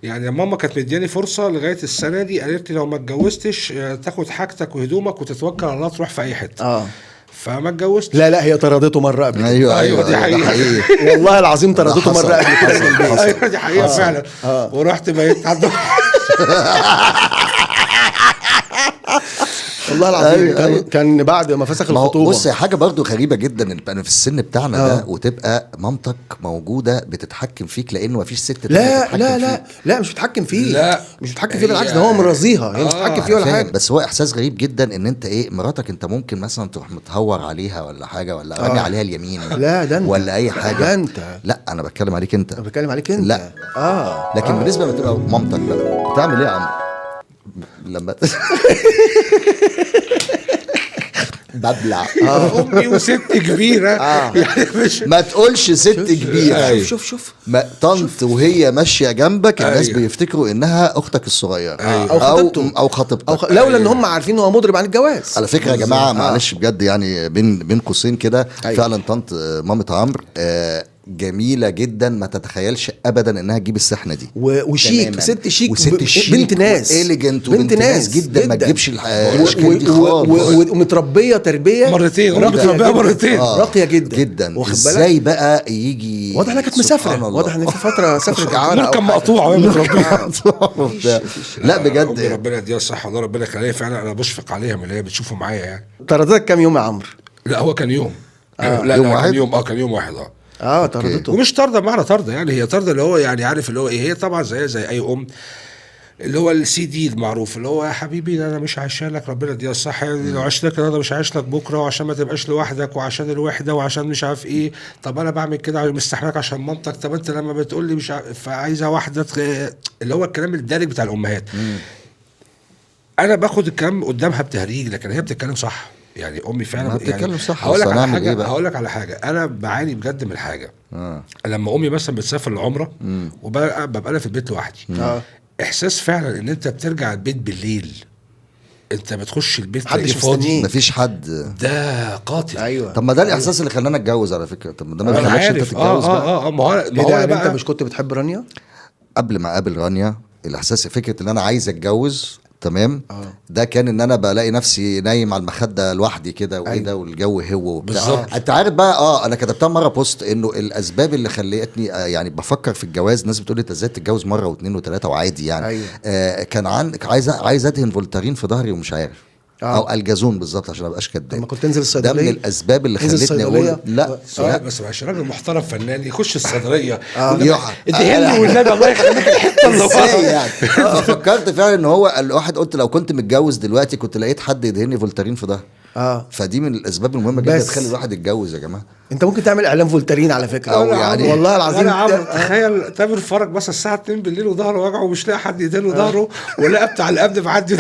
يعني ماما كانت مدياني فرصه لغايه السنه دي، قالت لي لو ما اتجوزتش تاخد حاجتك وهدومك وتتوكل على الله تروح في اي حته. فما اتجوزتش. لا هي طردته مره قبل كده. ايوه دي حقيقه والله العظيم طردته مره قبل كده من البيت. ايوه دي حقيقه فعلا. ورحت بقيت عند والله العظيم. كان بعد ما فسخ الخطوبه. بص، حاجه برضو غريبه جدا ان انا في السن بتاعنا ده وتبقى مامتك موجوده بتتحكم فيك، لانه مفيش ست لا مش بتتحكم فيه. لا مش بتتحكم فيه، بالعكس ده هو مرضيها، هي مش بتتحكم فيه ولا حاجه. بس هو احساس غريب جدا ان انت مراتك انت ممكن مثلا تروح متهور عليها ولا حاجه، ولا رامي عليها اليمين. لا ده انت ولا اي حاجه. ده انت. لا انا بتكلم عليك انت. انا بتكلم عليك انت. لا لكن بالنسبه لما تبقى مامتك بقى بتعمل ايه يا عم لما ببلع امي وست كبيره يعني مش ما تقولش ست كبيره. شوف طنط وهي ماشيه جنبك الناس بيفتكروا انها اختك الصغيره او خطيبتك لولا ان هم عارفين هو مضرب عن الجواز. على فكره يا جماعه معلش بجد يعني بين قوسين كده فعلا طنط مامة عمرو جميلة جدا، ما تتخيلش ابدا انها تجيب السحنة دي وشيك، ست شيك بنت ناس إليجنت وبنت ناس جدا ما تجيبش الاشكال دي خالص، ومتربية تربية مرتين راقية جدا. ازاي بقى يجي واضح انها كانت مسافرة، واضح ان في فترة سافرت اعارة كان مقطوعة وهي متربية. لا بجد ربنا يديها الصحة والله، ربنا يخليها فعلا. انا بشفق عليها من اللي هي بتشوفه معايا يعني. طردتك كام يوم يا عمرو؟ لا هو كان يوم. لا يوم واحد؟ كان يوم واحد. طردته. ومش طردة بمعنى طردة يعني، هي طردة اللي هو يعني عارف اللي هو ايه، هي طبعا زي اي ام اللي هو السي دي المعروف اللي هو يا حبيبي انا مش عايشه لك، ربنا يديها الصحه يعني، لو عشت لك انا مش عايش لك بكره، وعشان ما تبقاش لوحدك، وعشان الوحده، وعشان مش عارف ايه. طب انا بعمل كده مستحملك عشان مامتك، طب انت لما بتقول لي مش فعايزه واحده اللي هو الكلام الدارج بتاع الامهات. انا باخد الكلام قدامها بتهريج، لكن هي بتتكلم صح يعني. امي فعلا بتتكلم صح. هقول لك على حاجه انا بعاني بجد من حاجه. لما امي مثلا بتسافر العمره وببقى انا في البيت لوحدي، احساس فعلا ان انت بترجع البيت بالليل، انت بتخش البيت تلاقيه فاضي، مفيش حد، ده قاتل. ايوه. طب ما ده الاحساس اللي خلانا اتجوز على فكره. طب ما ده ما خلاش انت تتجوز بقى. ما هو انت مش كنت بتحب رانيا قبل ما اقابل رانيا؟ الاحساس فكره ان انا عايز اتجوز تمام ده كان ان انا بلاقي نفسي نايم على المخده لوحدي كده وايه ده والجو هو وبتاع. انت عارف بقى انا كتبتها مره بوست انه الاسباب اللي خلتني يعني بفكر في الجواز. الناس بتقول لي انت ازاي تتجوز مره واثنين وثلاثه وعادي يعني. كان عايز ادهن فولتارين في ظهري ومش عارف او الجازون بالظبط عشان ما ابقاش كداب. لما كنت تنزل الصيدليه ده من الاسباب اللي خلتني اقول لا بس مش راجل محترم فنان يخش الصيدليه اديني والنبي الله يخليك الحته اللي ازاي يعني. فكرت فعلا ان هو الواحد قلت لو كنت متجوز دلوقتي كنت لقيت حد يدهني فولتارين في ظهري. فدي من الاسباب المهمه جدا تخلي الواحد يتجوز يا جماعه. انت ممكن تعمل اعلان فولتارين على فكره او يعني والله العظيم. تخيل تامر فرج بس الساعه 2 بالليل وظهره وجعه ومش لاقي حد يدهنه ظهره، ولقى بتاع الامن معدي